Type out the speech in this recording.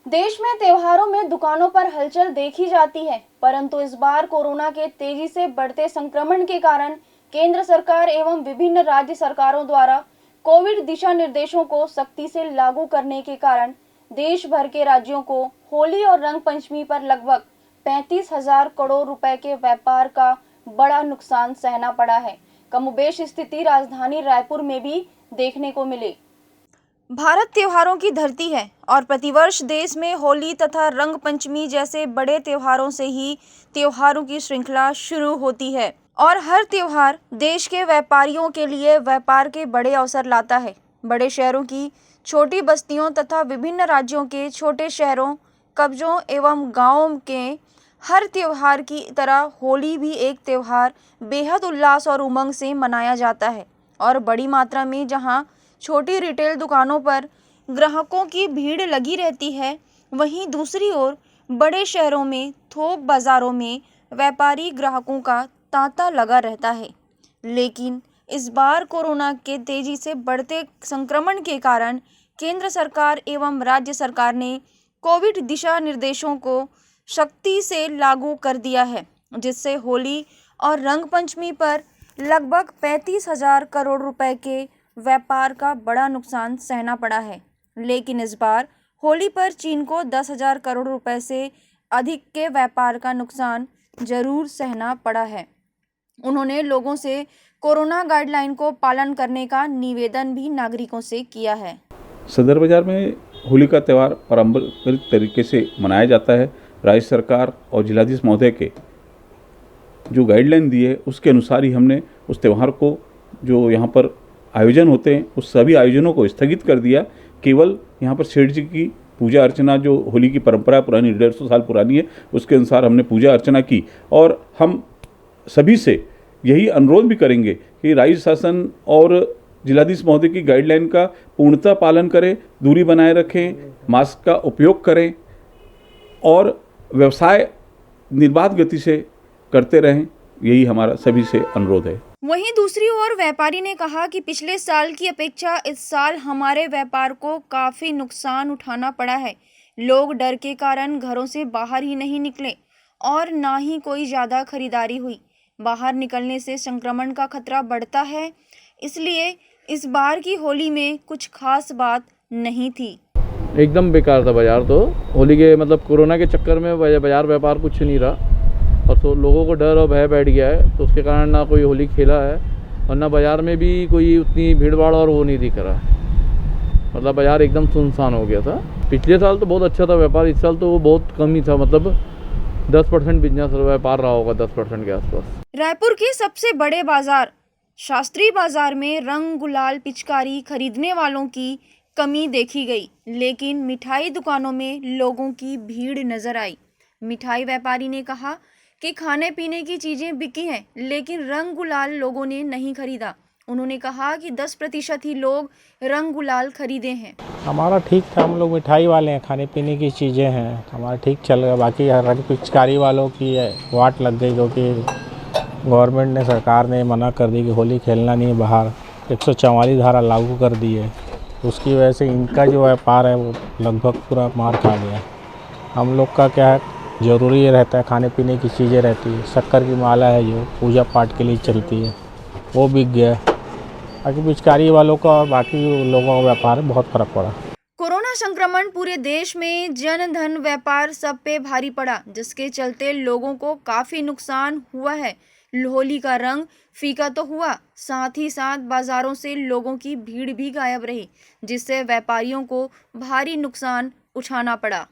देश में त्योहारों में दुकानों पर हलचल देखी जाती है, परंतु इस बार कोरोना के तेजी से बढ़ते संक्रमण के कारण केंद्र सरकार एवं विभिन्न राज्य सरकारों द्वारा कोविड दिशा निर्देशों को सख्ती से लागू करने के कारण देश भर के राज्यों को होली और रंग पंचमी पर लगभग 35,000 करोड़ रुपए के व्यापार का बड़ा नुकसान सहना पड़ा है। कमोबेश स्थिति राजधानी रायपुर में भी देखने को मिली। भारत त्योहारों की धरती है और प्रतिवर्ष देश में होली तथा रंग पंचमी जैसे बड़े त्योहारों से ही त्योहारों की श्रृंखला शुरू होती है और हर त्योहार देश के व्यापारियों के लिए व्यापार के बड़े अवसर लाता है। बड़े शहरों की छोटी बस्तियों तथा विभिन्न राज्यों के छोटे शहरों, कस्बों एवं गांवों के हर त्योहार की तरह होली भी एक त्योहार बेहद उल्लास और उमंग से मनाया जाता है और बड़ी मात्रा में जहां छोटी रिटेल दुकानों पर ग्राहकों की भीड़ लगी रहती है, वहीं दूसरी ओर बड़े शहरों में थोक बाजारों में व्यापारी ग्राहकों का तांता लगा रहता है। लेकिन इस बार कोरोना के तेजी से बढ़ते संक्रमण के कारण केंद्र सरकार एवं राज्य सरकार ने कोविड दिशा निर्देशों को सख्ती से लागू कर दिया है, जिससे होली और रंग पंचमी पर लगभग 35,000 करोड़ रुपए के व्यापार का बड़ा नुकसान सहना पड़ा है। लेकिन इस बार होली पर चीन को 10,000 करोड़ रुपए से अधिक के व्यापार का नुकसान जरूर सहना पड़ा है। उन्होंने लोगों से कोरोना गाइडलाइन को पालन करने का निवेदन भी नागरिकों से किया है। सदर बाजार में होली का त्यौहार पारंपरिक तरीके से मनाया जाता है। राज्य सरकार और जिलाधीश महोदय के जो गाइडलाइन दी है उसके अनुसार ही हमने उस त्यौहार को जो यहाँ पर आयोजन होते हैं उस सभी आयोजनों को स्थगित कर दिया। केवल यहाँ पर सेठ जी की पूजा अर्चना, जो होली की परंपरा पुरानी 150 साल पुरानी है, उसके अनुसार हमने पूजा अर्चना की और हम सभी से यही अनुरोध भी करेंगे कि राज्य शासन और जिलाधीश महोदय की गाइडलाइन का पूर्णतः पालन करें, दूरी बनाए रखें, मास्क का उपयोग करें और व्यवसाय निर्बाध गति से करते रहें। यही हमारा सभी से अनुरोध है। वहीं दूसरी ओर व्यापारी ने कहा कि पिछले साल की अपेक्षा इस साल हमारे व्यापार को काफी नुकसान उठाना पड़ा है। लोग डर के कारण घरों से बाहर ही नहीं निकले और ना ही कोई ज्यादा खरीदारी हुई। बाहर निकलने से संक्रमण का खतरा बढ़ता है, इसलिए इस बार की होली में कुछ खास बात नहीं थी। एकदम बेकार था बाजार तो होली के कोरोना के चक्कर में बाजार व्यापार कुछ नहीं रहा और तो लोगों को डर और भय बैठ गया है, तो उसके कारण ना कोई होली खेला है और ना बाज़ार में भी कोई उतनी भीड़ भाड़ और वो नहीं दिख रहा है। बाज़ार एकदम सुनसान हो गया था। पिछले साल तो बहुत अच्छा था व्यापार, इस साल तो वो बहुत कम ही था। 10% बिजनेस व्यापार रहा होगा, 10% के आसपास। रायपुर के सबसे बड़े बाजार शास्त्री बाजार में रंग गुलाल पिचकारी खरीदने वालों की कमी देखी गई, लेकिन मिठाई दुकानों में लोगों की भीड़ नजर आई। मिठाई व्यापारी ने कहा कि खाने पीने की चीजें बिकी हैं, लेकिन रंग गुलाल लोगों ने नहीं खरीदा। उन्होंने कहा कि 10% ही लोग रंग गुलाल खरीदे हैं। हमारा ठीक था, हम लोग मिठाई वाले हैं, खाने पीने की चीज़ें हैं, हमारा ठीक चल रहा। बाकी रंग पिचकारी वालों की वाट लग गई, क्योंकि गवर्नमेंट ने, सरकार ने मना कर दी कि होली खेलना नहीं है बाहर। 144 धारा लागू कर दी है, उसकी वजह से इनका जो व्यापार है वो लगभग पूरा मार खा गया। हम लोग का क्या है, ज़रूरी रहता है, खाने पीने की चीज़ें रहती है, शक्कर की माला है जो पूजा पाठ के लिए चलती है, वो बिक गया। बाकी पिचकारी वालों का और बाकी लोगों का व्यापार में बहुत फर्क पड़ा। कोरोना संक्रमण पूरे देश में जन धन व्यापार सब पे भारी पड़ा, जिसके चलते लोगों को काफी नुकसान हुआ है। होली का रंग फीका तो हुआ, साथ ही साथ बाजारों से लोगों की भीड़ भी गायब रही, जिससे व्यापारियों को भारी नुकसान उठाना पड़ा।